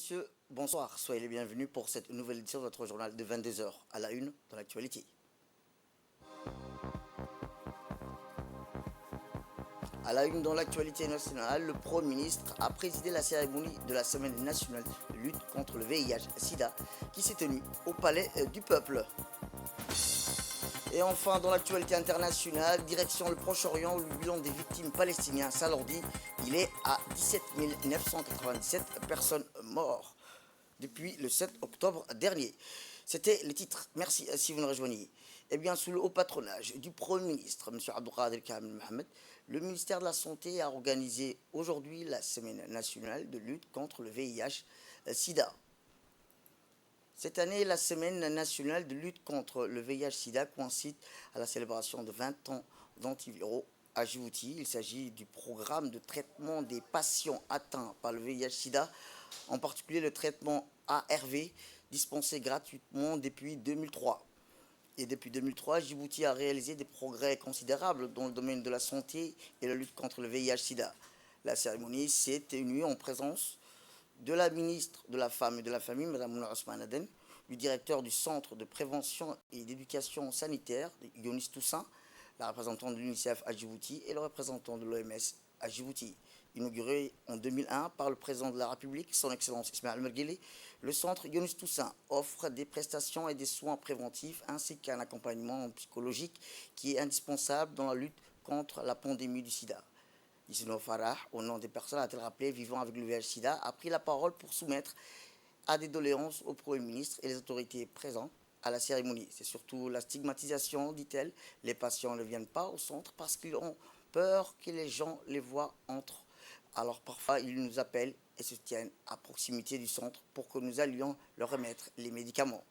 messieurs, bonsoir. Soyez les bienvenus pour cette nouvelle édition de votre journal de 22 heures à la une dans l'actualité. À la une dans l'actualité nationale, le Premier ministre a présidé la cérémonie de la Semaine nationale de lutte contre le VIH-Sida qui s'est tenue au Palais du Peuple. Et enfin, dans l'actualité internationale, direction le Proche-Orient où le bilan des victimes palestiniennes s'alourdit. Il est à 17 997 personnes mortes depuis le 7 octobre dernier. C'était le titre. Merci si vous nous rejoignez. Eh bien, sous le haut patronage du Premier ministre, M. Abdelkader Kamel Mohamed, le ministère de la Santé a organisé aujourd'hui la Semaine nationale de lutte contre le VIH-Sida. Cette année, la Semaine nationale de lutte contre le VIH-Sida coïncide à la célébration de 20 ans d'antiviraux à Djibouti. Il s'agit du programme de traitement des patients atteints par le VIH-Sida, en particulier le traitement ARV, dispensé gratuitement depuis 2003. Et depuis 2003, Djibouti a réalisé des progrès considérables dans le domaine de la santé et la lutte contre le VIH-Sida. La cérémonie s'est tenue en présence de la ministre de la Femme et de la Famille, Mme Mouna Ousmane Aden, du directeur du Centre de prévention et d'éducation sanitaire, Yonis Toussaint, la représentante de l'UNICEF à Djibouti et le représentant de l'OMS à Djibouti. Inauguré en 2001 par le président de la République, son Excellence Ismaël Merguele, le centre Yonis Toussaint offre des prestations et des soins préventifs ainsi qu'un accompagnement psychologique qui est indispensable dans la lutte contre la pandémie du sida. Isno Farah, au nom des personnes, a-t-elle rappelé, vivant avec le VIH-Sida, a pris la parole pour soumettre à des doléances au Premier ministre et les autorités présentes à la cérémonie. C'est surtout la stigmatisation, dit-elle. Les patients ne viennent pas au centre parce qu'ils ont peur que les gens les voient entre. Alors parfois, ils nous appellent et se tiennent à proximité du centre pour que nous allions leur remettre les médicaments.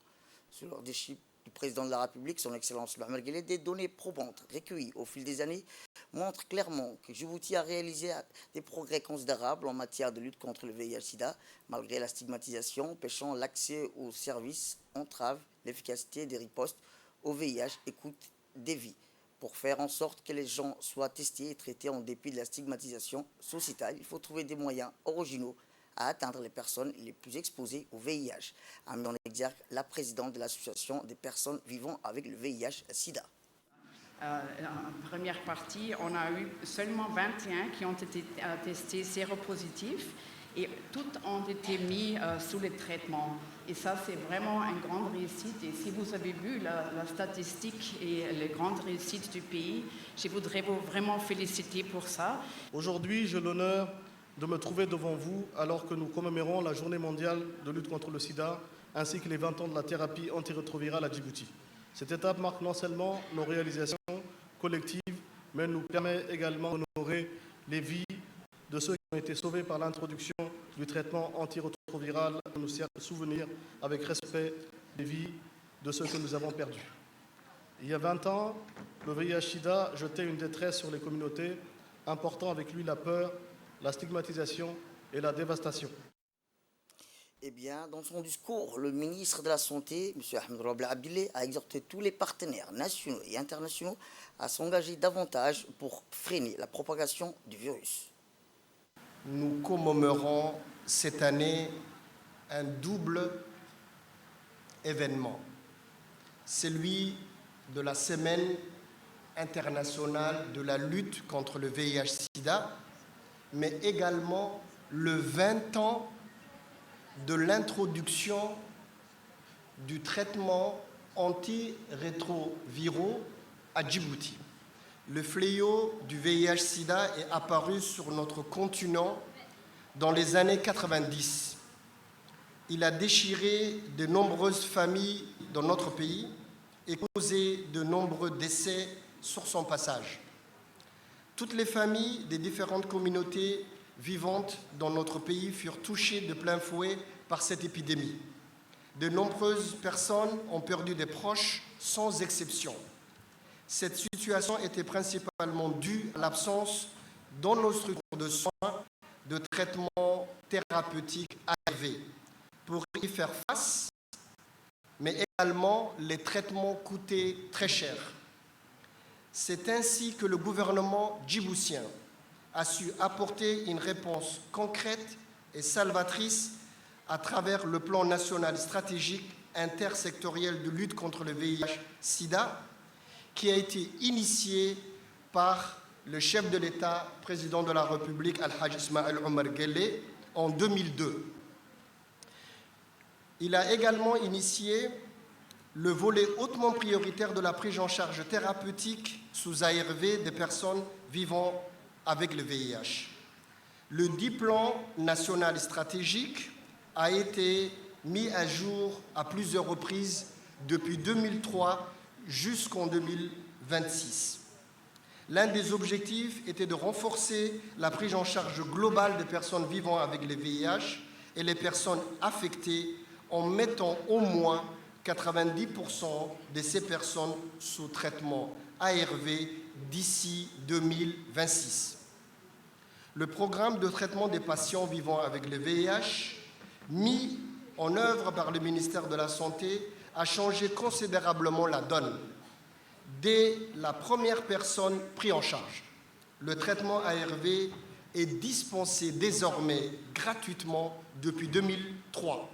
Sur leur leadership du président de la République, son Excellence Mohamed Guelleh, des données probantes recueillies au fil des années montrent clairement que Djibouti a réalisé des progrès considérables en matière de lutte contre le VIH-Sida, malgré la stigmatisation, empêchant l'accès aux services, entrave l'efficacité des ripostes au VIH et coûte des vies. Pour faire en sorte que les gens soient testés et traités en dépit de la stigmatisation sociétale, il faut trouver des moyens originaux à atteindre les personnes les plus exposées au VIH, a mis en exergue la présidente de l'association des personnes vivant avec le VIH-Sida. En première partie, on a eu seulement 21 qui ont été testés séropositifs et toutes ont été mis sous le traitement. Et ça, c'est vraiment une grande réussite. Et si vous avez vu la statistique et les grandes réussites du pays, je voudrais vous vraiment féliciter pour ça. Aujourd'hui, j'ai l'honneur de me trouver devant vous alors que nous commémorons la Journée mondiale de lutte contre le sida ainsi que les 20 ans de la thérapie antirétrovirale à Djibouti. Cette étape marque non seulement nos réalisations collectives, mais nous permet également d'honorer les vies de ceux qui ont été sauvés par l'introduction du traitement antirétroviral, de nous souvenir avec respect des vies de ceux que nous avons perdus. Il y a 20 ans, le VIH-Sida jetait une détresse sur les communautés, important avec lui la peur, la stigmatisation et la dévastation. Eh bien, dans son discours, le ministre de la Santé, M. Ahmed Roble Abdillah, a exhorté tous les partenaires nationaux et internationaux à s'engager davantage pour freiner la propagation du virus. Nous commémorons cette année un double événement, celui de la Semaine internationale de la lutte contre le VIH-Sida, mais également le 20 ans de l'introduction du traitement antirétroviraux à Djibouti. Le fléau du VIH-Sida est apparu sur notre continent dans les années 90. Il a déchiré de nombreuses familles dans notre pays et causé de nombreux décès sur son passage. Toutes les familles des différentes communautés vivantes dans notre pays furent touchées de plein fouet par cette épidémie. De nombreuses personnes ont perdu des proches sans exception. Cette situation était principalement due à l'absence dans nos structures de soins de traitements thérapeutiques ARV. Pour y faire face, mais également les traitements coûtaient très cher. C'est ainsi que le gouvernement djiboutien a su apporter une réponse concrète et salvatrice à travers le plan national stratégique intersectoriel de lutte contre le VIH-Sida, qui a été initié par le chef de l'État, président de la République, Al-Hajj Ismaël Omar Guelleh, en 2002. Il a également initié le volet hautement prioritaire de la prise en charge thérapeutique sous ARV des personnes vivant avec le VIH. Le 10 plan national stratégique a été mis à jour à plusieurs reprises depuis 2003 jusqu'en 2026. L'un des objectifs était de renforcer la prise en charge globale des personnes vivant avec le VIH et les personnes affectées en mettant au moins 90% de ces personnes sous traitement ARV d'ici 2026. Le programme de traitement des patients vivant avec le VIH, mis en œuvre par le ministère de la Santé, a changé considérablement la donne. Dès la première personne prise en charge, le traitement ARV est dispensé désormais gratuitement depuis 2003.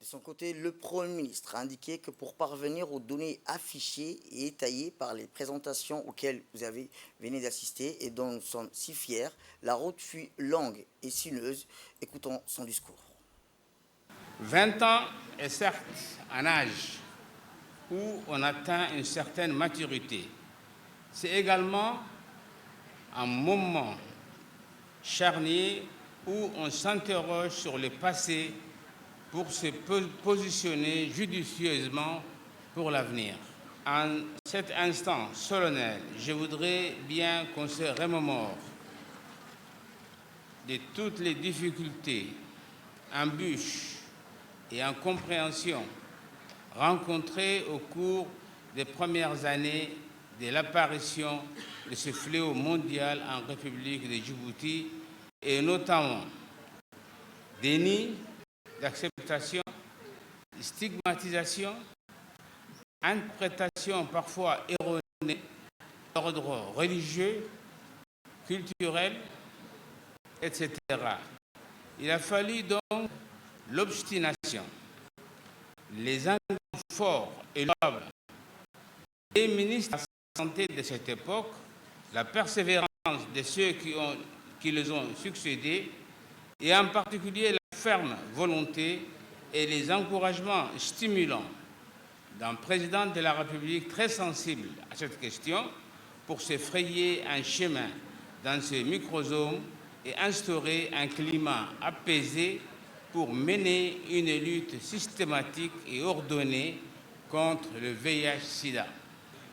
De son côté, le Premier ministre a indiqué que pour parvenir aux données affichées et étayées par les présentations auxquelles vous venez d'assister et dont nous sommes si fiers, la route fut longue et sinueuse. Écoutons son discours. 20 ans est certes un âge où on atteint une certaine maturité. C'est également un moment charnier où on s'interroge sur le passé pour se positionner judicieusement pour l'avenir. En cet instant solennel, je voudrais bien qu'on se remémore de toutes les difficultés, embûches et incompréhensions rencontrées au cours des premières années de l'apparition de ce fléau mondial en République de Djibouti, et notamment déni d'acceptation, stigmatisation, interprétation parfois erronée d'ordre religieux, culturel, etc. Il a fallu donc l'obstination, les engagements forts et louables des ministres de la Santé de cette époque, la persévérance de ceux qui les ont succédés, et en particulier la ferme volonté et les encouragements stimulants d'un président de la République très sensible à cette question pour se frayer un chemin dans ce microsome et instaurer un climat apaisé pour mener une lutte systématique et ordonnée contre le VIH-Sida.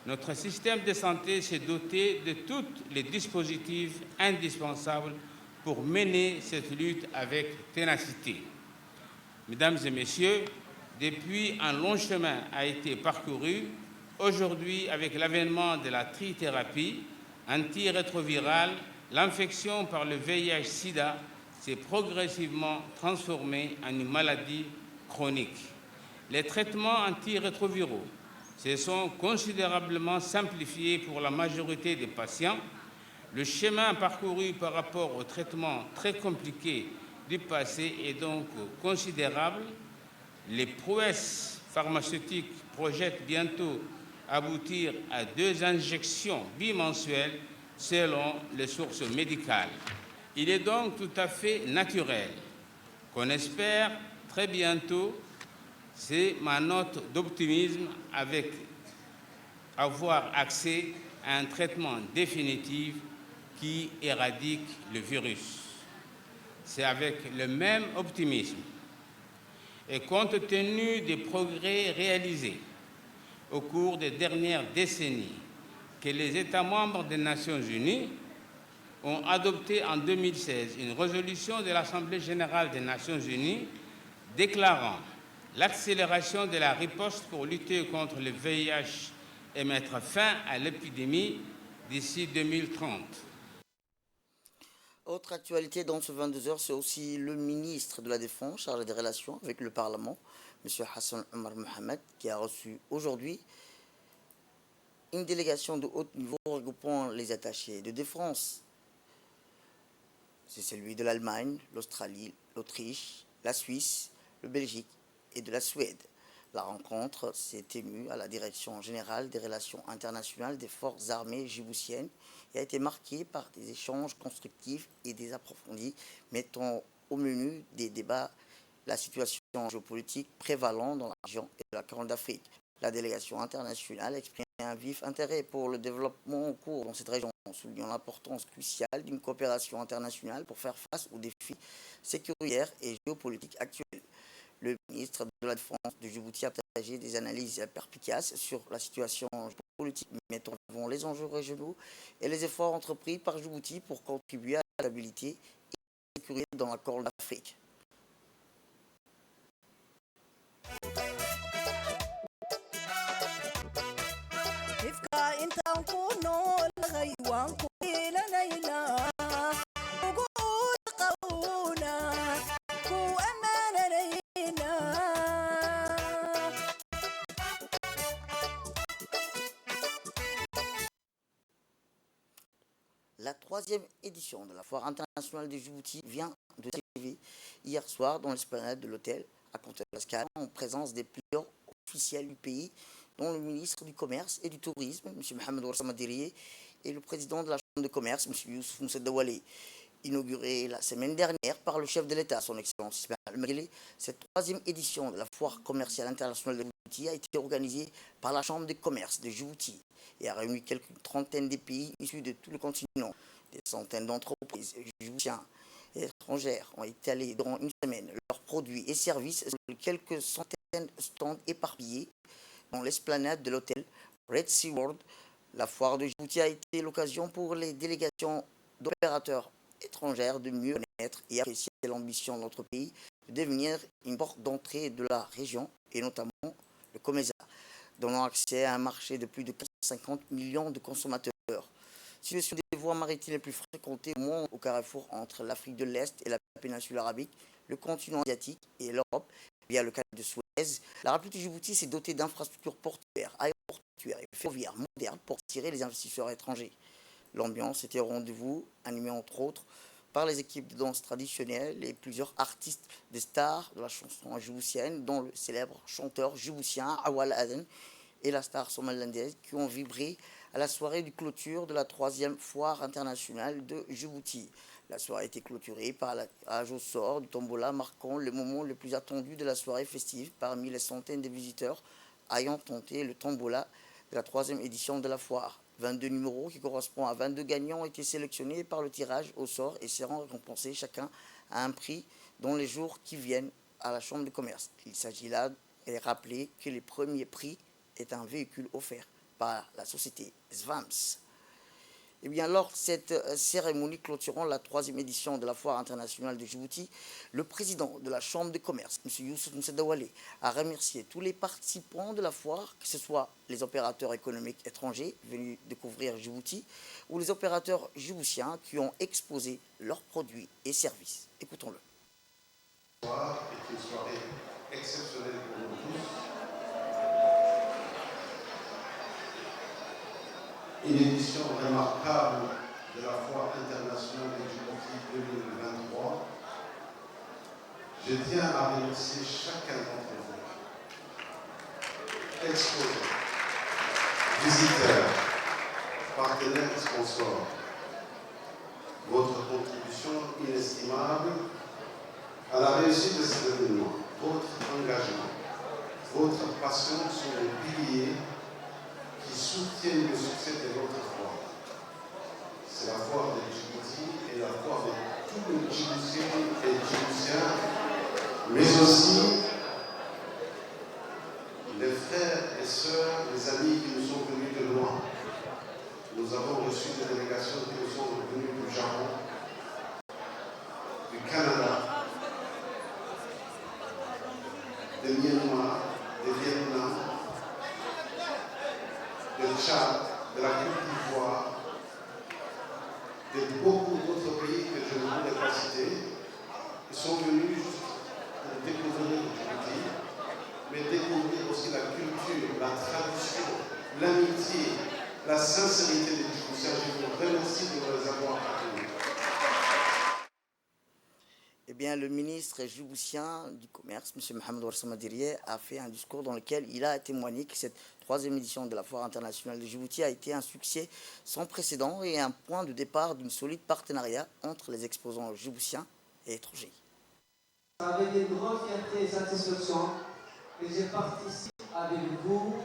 Notre système de santé s'est doté de tous les dispositifs indispensables pour mener cette lutte avec ténacité. Mesdames et messieurs, depuis un long chemin a été parcouru. Aujourd'hui, avec l'avènement de la trithérapie antirétrovirale, l'infection par le VIH-Sida s'est progressivement transformée en une maladie chronique. Les traitements antirétroviraux se sont considérablement simplifiés pour la majorité des patients. Le chemin parcouru par rapport aux traitements très compliqués du passé est donc considérable. Les prouesses pharmaceutiques projettent bientôt aboutir à 2 injections bimensuelles selon les sources médicales. Il est donc tout à fait naturel qu'on espère très bientôt, c'est ma note d'optimisme, avec avoir accès à un traitement définitif qui éradique le virus. C'est avec le même optimisme et compte tenu des progrès réalisés au cours des dernières décennies que les États membres des Nations Unies ont adopté en 2016 une résolution de l'Assemblée générale des Nations Unies déclarant l'accélération de la riposte pour lutter contre le VIH et mettre fin à l'épidémie d'ici 2030. Autre actualité dans ce 22h, c'est aussi le ministre de la Défense chargé des relations avec le Parlement, M. Hassan Omar Mohamed, qui a reçu aujourd'hui une délégation de haut niveau regroupant les attachés de défense. C'est celui de l'Allemagne, l'Australie, l'Autriche, la Suisse, le Belgique et de la Suède. La rencontre s'est tenue à la Direction générale des relations internationales des forces armées djiboutiennes et a été marquée par des échanges constructifs et des approfondis, mettant au menu des débats la situation géopolitique prévalente dans la région et la Corne d'Afrique. La délégation internationale exprime un vif intérêt pour le développement en cours dans cette région, soulignant l'importance cruciale d'une coopération internationale pour faire face aux défis sécuritaires et géopolitiques actuels. Le ministre de la Défense de Djibouti a partagé des analyses perspicaces sur la situation politique, mettant en avant les enjeux régionaux et les efforts entrepris par Djibouti pour contribuer à la stabilité et à la sécurité dans la Corne d'Afrique. La troisième édition de la Foire internationale de Djibouti vient de s'achever hier soir dans l'esplanade de l'hôtel à Contelascan en présence des plusieurs officiels du pays, dont le ministre du Commerce et du Tourisme, M. Mohamed Ouarsama-Dirié, et le président de la Chambre de Commerce, M. Youssouf Moussa Dawale. Inaugurée la semaine dernière par le chef de l'État, son Excellence Ismaël Al-Maghili, cette troisième édition de la Foire commerciale internationale de Djibouti a été organisée par la Chambre de commerce de Djibouti et a réuni quelques trentaine de pays issus de tout le continent. Des centaines d'entreprises djiboutiennes et étrangères ont étalé durant une semaine leurs produits et services sur quelques centaines de stands éparpillés dans l'esplanade de l'hôtel Red Sea World. La foire de Djibouti a été l'occasion pour les délégations d'opérateurs étrangères de mieux connaître et apprécier l'ambition de notre pays de devenir une porte d'entrée de la région et notamment le COMESA, donnant accès à un marché de plus de 450 millions de consommateurs. Situation des voies maritimes les plus fréquentées au monde au carrefour entre l'Afrique de l'Est et la péninsule arabique, le continent asiatique et l'Europe via le canal de Suez, la République de Djibouti s'est dotée d'infrastructures portuaires, aéroportuaires et ferroviaires modernes pour attirer les investisseurs étrangers. L'ambiance était au rendez-vous, animée entre autres par les équipes de danse traditionnelles et plusieurs artistes des stars de la chanson djiboutienne, dont le célèbre chanteur djiboutien Awal Aden et la star somalilandaise, qui ont vibré à la soirée de clôture de la troisième foire internationale de Djibouti. La soirée a été clôturée par la tirage au sort du tombola, marquant le moment le plus attendu de la soirée festive parmi les centaines de visiteurs ayant tenté le tombola de la troisième édition de la foire. 22 numéros qui correspondent à 22 gagnants ont été sélectionnés par le tirage au sort et seront récompensés chacun à un prix dans les jours qui viennent à la Chambre de commerce. Il s'agit là de rappeler que le premier prix est un véhicule offert par la société Svams. Et bien, lors de cette cérémonie clôturant la troisième édition de la Foire internationale de Djibouti, le président de la Chambre de commerce, M. Youssouf Moussa Dawale, a remercié tous les participants de la foire, que ce soit les opérateurs économiques étrangers venus découvrir Djibouti ou les opérateurs djiboutiens qui ont exposé leurs produits et services. Écoutons-le. Ce soir est une soirée exceptionnelle pour nous tous. Une édition remarquable de la Foire internationale de Djibouti 2023. Je tiens à remercier chacun d'entre vous, exposants, visiteurs, partenaires, sponsors. Votre contribution inestimable à la réussite de cet événement, votre engagement, votre passion sont les piliers qui soutiennent le succès de notre foire. C'est la foire de Djibouti et la foire de tous les Djiboutiens et Djiboutiens, mais aussi les frères et sœurs, les amis qui nous sont venus de loin. Nous avons reçu des délégations qui nous sont venues du Japon, du Canada, de Myanmar, de Vietnam, de Tchad, de la Côte d'Ivoire, de beaucoup d'autres pays que je ne voulais pas citer. Ils sont venus juste pour découvrir Djibouti, mais découvrir aussi la culture, la tradition, l'amitié, la sincérité des Djiboutiens. Je vous remercie de les avoir accueillis. Eh bien, bien, le ministre djiboutien du Commerce, M. Mohamed Ouarsama Dirie, a fait un discours dans lequel il a témoigné que cette troisième édition de la Foire internationale de Djibouti a été un succès sans précédent et un point de départ d'un solide partenariat entre les exposants djiboutiens et étrangers. Avec une grande fierté et satisfaction que je participe avec vous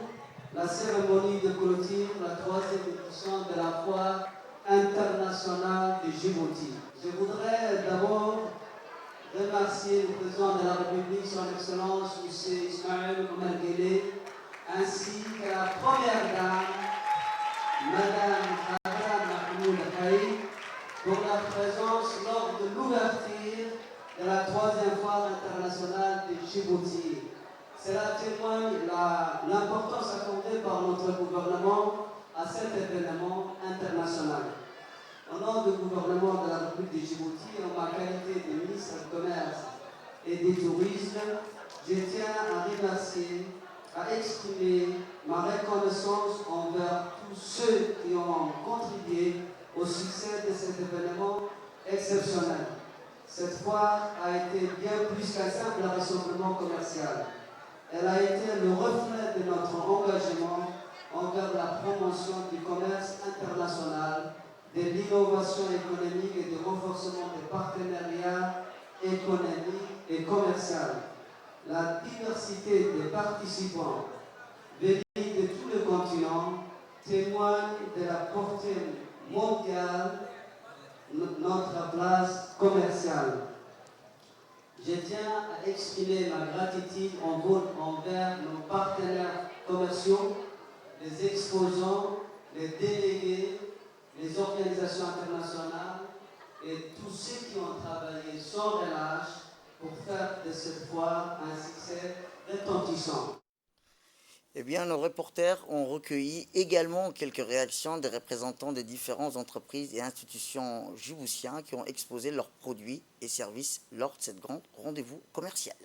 la cérémonie de clôture, la troisième édition de la Foire internationale de Djibouti. Je voudrais d'abord remercier le président de la République, son Excellence, M. Ismaël Omar Guelleh, ainsi que la première dame, Mme Khadra Mahmoud Haï, pour la présence lors de l'ouverture de la troisième Foire internationale de Djibouti. Cela témoigne l'importance accordée par notre gouvernement à cet événement international. Au nom du gouvernement de la République de Djibouti, en ma qualité de ministre du Commerce et du Tourisme, je tiens à remercier, à exprimer ma reconnaissance envers tous ceux qui ont contribué au succès de cet événement exceptionnel. Cette foire a été bien plus qu'un simple rassemblement commercial. Elle a été le reflet de notre engagement envers la promotion du commerce international, de l'innovation économique et du renforcement des partenariats économiques et commerciaux. La diversité des participants venus de tout le continent témoigne de la portée mondiale de notre place commerciale. Je tiens à exprimer ma gratitude envers nos partenaires commerciaux, les exposants, les délégués, les organisations internationales et tous ceux qui ont travaillé sans relâche pour faire de cette foire un succès retentissant. Eh bien, nos reporters ont recueilli également quelques réactions des représentants des différentes entreprises et institutions djiboutiens qui ont exposé leurs produits et services lors de cette grande rendez-vous commercial.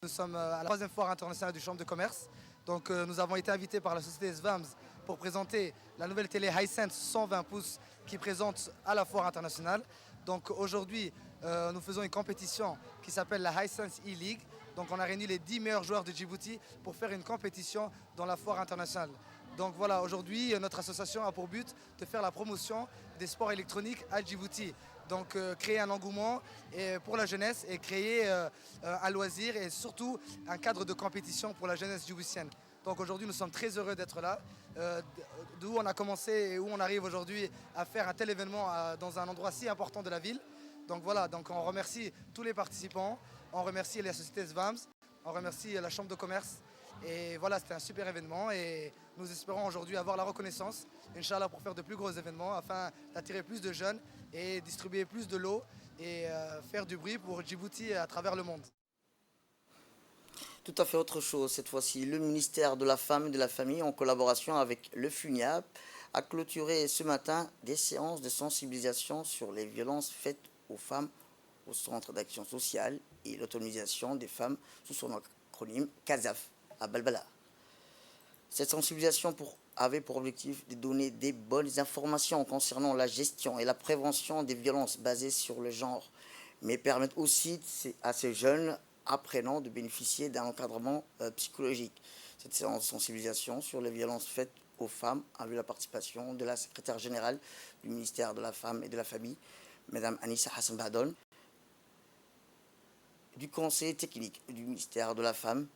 Nous sommes à la troisième foire internationale du Chambre de commerce. Donc, nous avons été invités par la société SVAMS pour présenter la nouvelle télé Hisense 120 pouces qui présente à la foire internationale. Donc aujourd'hui, nous faisons une compétition qui s'appelle la Hisense E-League. Donc on a réuni les 10 meilleurs joueurs de Djibouti pour faire une compétition dans la foire internationale. Donc voilà, aujourd'hui, notre association a pour but de faire la promotion des sports électroniques à Djibouti. Donc créer un engouement pour la jeunesse et créer un loisir et surtout un cadre de compétition pour la jeunesse djiboutienne. Donc aujourd'hui, nous sommes très heureux d'être là, d'où on a commencé et où on arrive aujourd'hui à faire un tel événement dans un endroit si important de la ville. Donc voilà, donc on remercie tous les participants, on remercie la société SVAMS, on remercie la Chambre de commerce. Et voilà, c'était un super événement et nous espérons aujourd'hui avoir la reconnaissance, Inch'Allah, pour faire de plus gros événements afin d'attirer plus de jeunes et distribuer plus de lots et faire du bruit pour Djibouti à travers le monde. Tout à fait autre chose cette fois-ci. Le ministère de la Femme et de la Famille, en collaboration avec le FUNIAP, a clôturé ce matin des séances de sensibilisation sur les violences faites aux femmes au Centre d'action sociale et l'autonomisation des femmes sous son acronyme CASAF à Balbala. Cette sensibilisation avait pour objectif de donner des bonnes informations concernant la gestion et la prévention des violences basées sur le genre, mais permettre aussi à ces jeunes apprenants de bénéficier d'un encadrement psychologique. Cette séance de sensibilisation sur les violences faites aux femmes a vu la participation de la secrétaire générale du ministère de la Femme et de la Famille, Mme Anissa Hassan Badon, du conseiller technique du ministère de la Femme,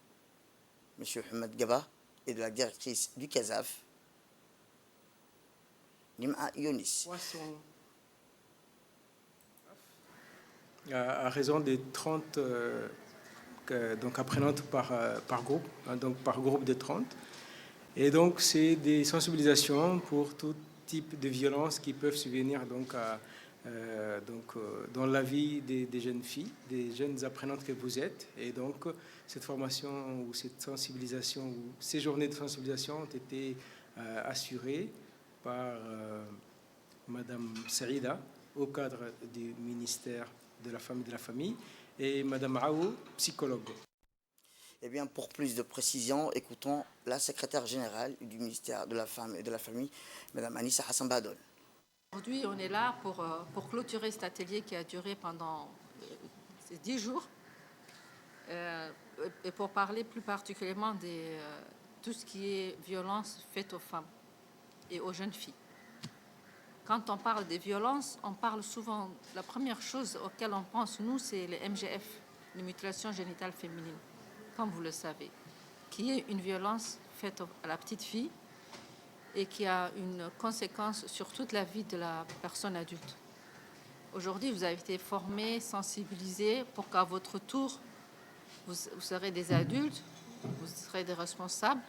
M. Ahmed Gaba, et de la directrice du CASAF, Nim'a Yonis. À raison de 30 donc apprenantes par groupe, hein, donc par groupe de 30. Et donc, c'est des sensibilisations pour tout type de violences qui peuvent subvenir donc, dans la vie des jeunes filles, des jeunes apprenantes que vous êtes. Et donc, cette formation ou cette sensibilisation ou ces journées de sensibilisation ont été assurées par Madame Saïda au cadre du ministère de la Femme et de la Famille et Madame Aou, psychologue. Eh bien, pour plus de précision, écoutons la secrétaire générale du ministère de la Femme et de la Famille, Mme Anissa Hassan Badon. Aujourd'hui, on est là pour clôturer cet atelier qui a duré pendant ces 10 jours, et pour parler plus particulièrement de tout ce qui est violence faite aux femmes et aux jeunes filles. Quand on parle des violences, on parle souvent, la première chose auquel on pense, nous, c'est les MGF, les mutilations génitales féminines, comme vous le savez, qui est une violence faite à la petite fille et qui a une conséquence sur toute la vie de la personne adulte. Aujourd'hui, vous avez été formés, sensibilisés pour qu'à votre tour, vous serez des adultes, vous serez des responsables,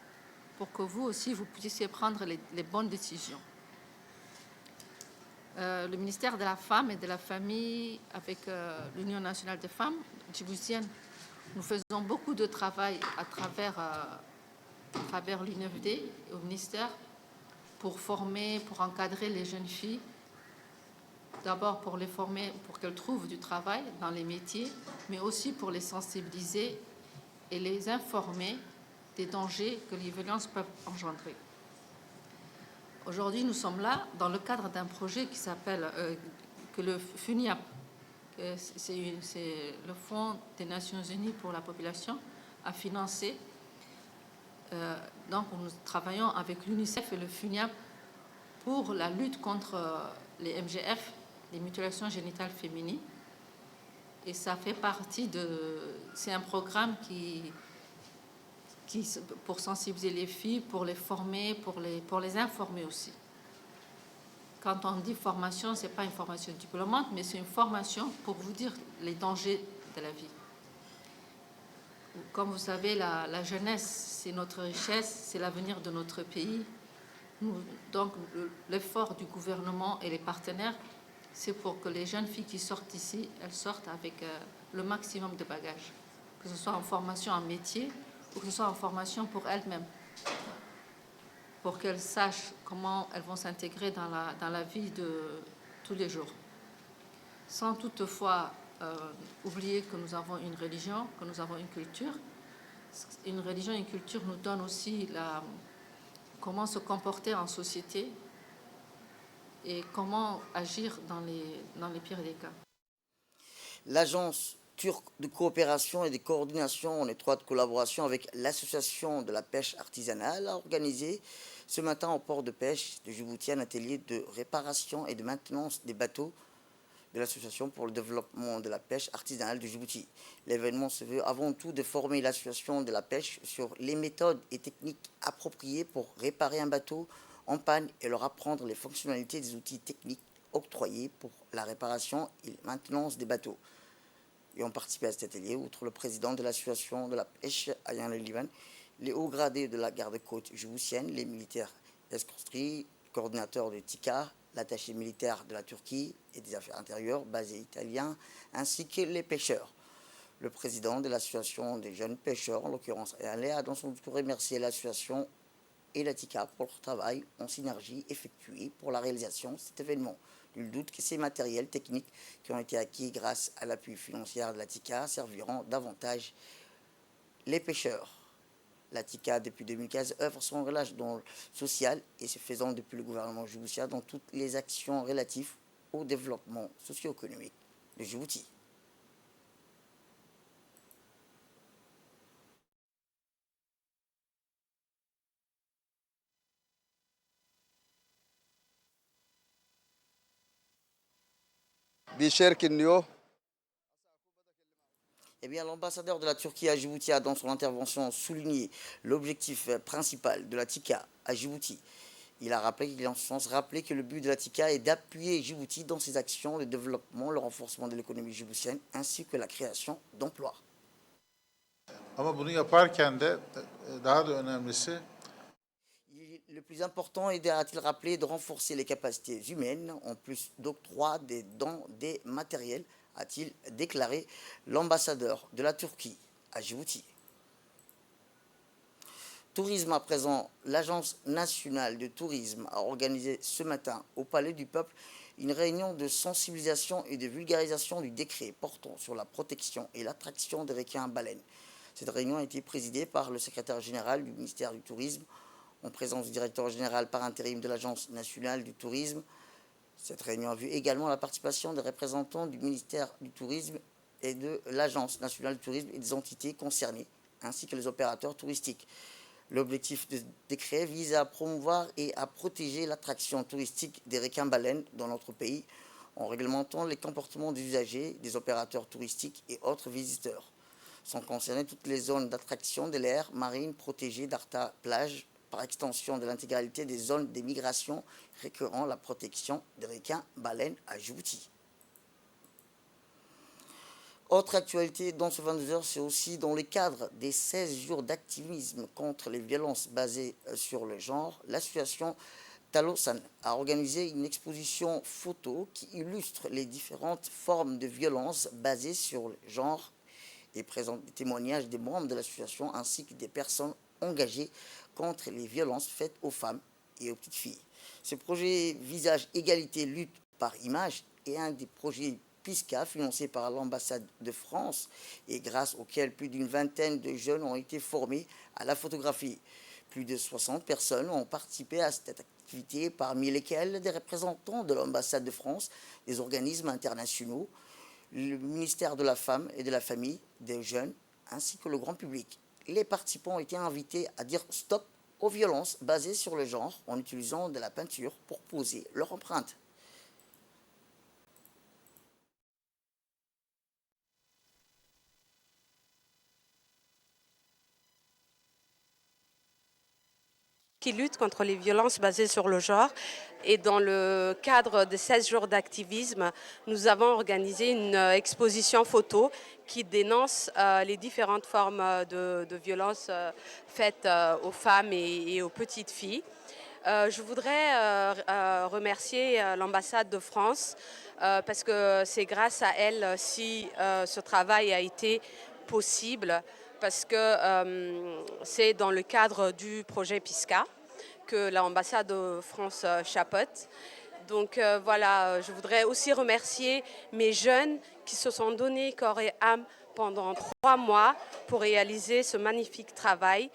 pour que vous aussi, vous puissiez prendre les bonnes décisions. Le ministère de la Femme et de la Famille, avec l'Union nationale des femmes djiboutiennes, nous faisons beaucoup de travail à travers l'UNFD et au ministère pour former, pour encadrer les jeunes filles. D'abord pour les former, pour qu'elles trouvent du travail dans les métiers, mais aussi pour les sensibiliser et les informer des dangers que les violences peuvent engendrer. Aujourd'hui, nous sommes là dans le cadre d'un projet qui s'appelle que le FUNIAP, c'est le Fonds des Nations Unies pour la population, a financé. Donc, nous travaillons avec l'UNICEF et le FUNIAP pour la lutte contre les MGF, les mutilations génitales féminines. Et ça fait partie c'est un programme pour sensibiliser les filles, pour les former, pour les informer aussi. Quand on dit formation, ce n'est pas une formation diplômante, mais c'est une formation pour vous dire les dangers de la vie. Comme vous savez, la jeunesse, c'est notre richesse, c'est l'avenir de notre pays. Donc, l'effort du gouvernement et les partenaires, c'est pour que les jeunes filles qui sortent ici, elles sortent avec le maximum de bagages, que ce soit en formation en métier ou que ce soit en formation pour elles-mêmes, pour qu'elles sachent comment elles vont s'intégrer dans la vie de tous les jours. Sans toutefois oublier que nous avons une religion, que nous avons une culture. Une religion et une culture nous donnent aussi comment se comporter en société et comment agir dans les pires des cas. L'agence turque de coopération et de coordination en étroite collaboration avec l'association de la pêche artisanale a organisé ce matin au port de pêche de Djibouti un atelier de réparation et de maintenance des bateaux de l'association pour le développement de la pêche artisanale de Djibouti. L'événement se veut avant tout de former l'association de la pêche sur les méthodes et techniques appropriées pour réparer un bateau en panne et leur apprendre les fonctionnalités des outils techniques octroyés pour la réparation et la maintenance des bateaux. Et ont participé à cet atelier, outre le président de l'association de la pêche, Ayan Liban, les hauts gradés de la garde-côte djiboutienne, les militaires d'escorterie, le coordinateur de TICA, l'attaché militaire de la Turquie et des affaires intérieures, basé italien, ainsi que les pêcheurs. Le président de l'association des jeunes pêcheurs, en l'occurrence Ayan, a dans son discours remercié l'association et la TICA pour leur travail en synergie effectué pour la réalisation de cet événement. Nul doute que ces matériels techniques qui ont été acquis grâce à l'appui financier de la TICA serviront davantage les pêcheurs. La TICA, depuis 2015, œuvre sans relâche dans le social et se faisant depuis le gouvernement djiboutien dans toutes les actions relatives au développement socio-économique de Djibouti. Eh bien, l'ambassadeur de la Turquie à Djibouti a dans son intervention souligné l'objectif principal de la TICA à Djibouti. Il a rappelé que le but de la TICA est d'appuyer Djibouti dans ses actions de développement, le renforcement de l'économie djiboutienne ainsi que la création d'emplois. Le plus important est, a-t-il rappelé, de renforcer les capacités humaines en plus d'octroi des dons des matériels, a-t-il déclaré l'ambassadeur de la Turquie à Djibouti. Tourisme à présent, l'Agence nationale de tourisme a organisé ce matin au Palais du Peuple une réunion de sensibilisation et de vulgarisation du décret portant sur la protection et l'attraction des requins à baleines. Cette réunion a été présidée par le secrétaire général du ministère du Tourisme, en présence du directeur général par intérim de l'Agence nationale du tourisme. Cette réunion a vu également la participation des représentants du ministère du Tourisme et de l'Agence nationale du tourisme et des entités concernées, ainsi que les opérateurs touristiques. L'objectif du décret vise à promouvoir et à protéger l'attraction touristique des requins-baleines dans notre pays en réglementant les comportements des usagers, des opérateurs touristiques et autres visiteurs. Sont concernées toutes les zones d'attraction de l'aire marine protégée d'Arta Plage, par extension de l'intégralité des zones des migrations récurrent la protection des requins-baleines à Djibouti. Autre actualité dans ce 22h, c'est aussi dans le cadre des 16 jours d'activisme contre les violences basées sur le genre, l'association Talosan a organisé une exposition photo qui illustre les différentes formes de violences basées sur le genre et présente des témoignages des membres de l'association ainsi que des personnes engagées contre les violences faites aux femmes et aux petites filles. Ce projet Visage Égalité Lutte par Image est un des projets PISCA financé par l'ambassade de France et grâce auquel plus d'une vingtaine de jeunes ont été formés à la photographie. Plus de 60 personnes ont participé à cette activité, parmi lesquelles des représentants de l'ambassade de France, des organismes internationaux, le ministère de la Femme et de la Famille, des jeunes, ainsi que le grand public. Les participants ont été invités à dire stop aux violences basées sur le genre en utilisant de la peinture pour poser leur empreinte. Qui lutte contre les violences basées sur le genre. Et dans le cadre de 16 jours d'activisme, nous avons organisé une exposition photo qui dénonce les différentes formes de violences faites aux femmes et aux petites filles. Je voudrais remercier l'ambassade de France parce que c'est grâce à elle si ce travail a été possible, parce que c'est dans le cadre du projet PISCA que l'ambassade de France chapeaute. Donc voilà, je voudrais aussi remercier mes jeunes qui se sont donnés corps et âme pendant 3 mois pour réaliser ce magnifique travail.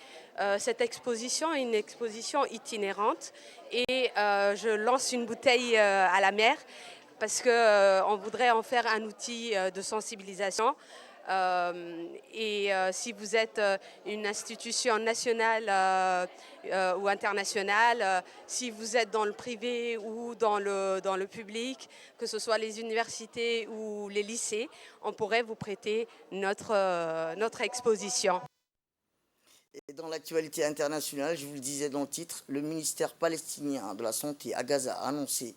Cette exposition est une exposition itinérante et je lance une bouteille à la mer parce qu'on voudrait en faire un outil de sensibilisation. Si vous êtes une institution nationale ou internationale, si vous êtes dans le privé ou dans le public, que ce soit les universités ou les lycées, on pourrait vous prêter notre exposition. Et dans l'actualité internationale, je vous le disais dans le titre, le ministère palestinien de la Santé à Gaza a annoncé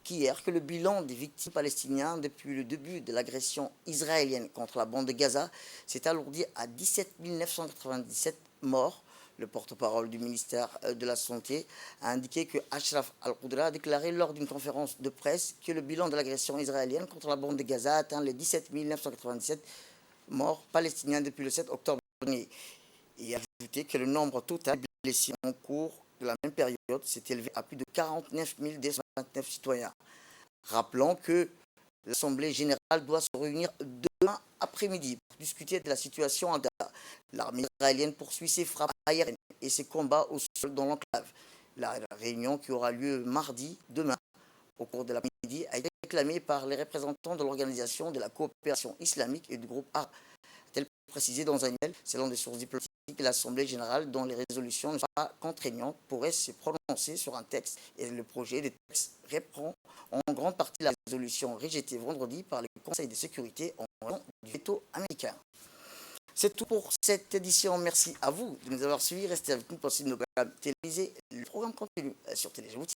qu'hier que le bilan des victimes palestiniennes depuis le début de l'agression israélienne contre la bande de Gaza s'est alourdi à 17 997 morts. Le porte-parole du ministère de la Santé a indiqué que Ashraf Al-Qudra a déclaré lors d'une conférence de presse que le bilan de l'agression israélienne contre la bande de Gaza atteint les 17 997 morts palestiniens depuis le 7 octobre dernier. Et a ajouté que le nombre total de blessés en cours de la même période s'est élevé à plus de 49 229 citoyens. Rappelons que l'Assemblée générale doit se réunir demain après-midi pour discuter de la situation à Gaza. L'armée israélienne poursuit ses frappes aériennes et ses combats au sol dans l'enclave. La réunion qui aura lieu mardi, demain, au cours de l'après-midi, a été réclamée par les représentants de l'Organisation de la coopération islamique et du groupe A. Tel précisé dans un email, selon des sources diplomatiques, l'Assemblée générale, dont les résolutions ne sont pas contraignantes, pourrait se prononcer sur un texte et le projet de texte reprend en grande partie la résolution rejetée vendredi par le Conseil de sécurité en raison du veto américain. C'est tout pour cette édition. Merci à vous de nous avoir suivis. Restez avec nous pour suivre nos programmes télévisés. Le programme continue sur Télé Djibouti.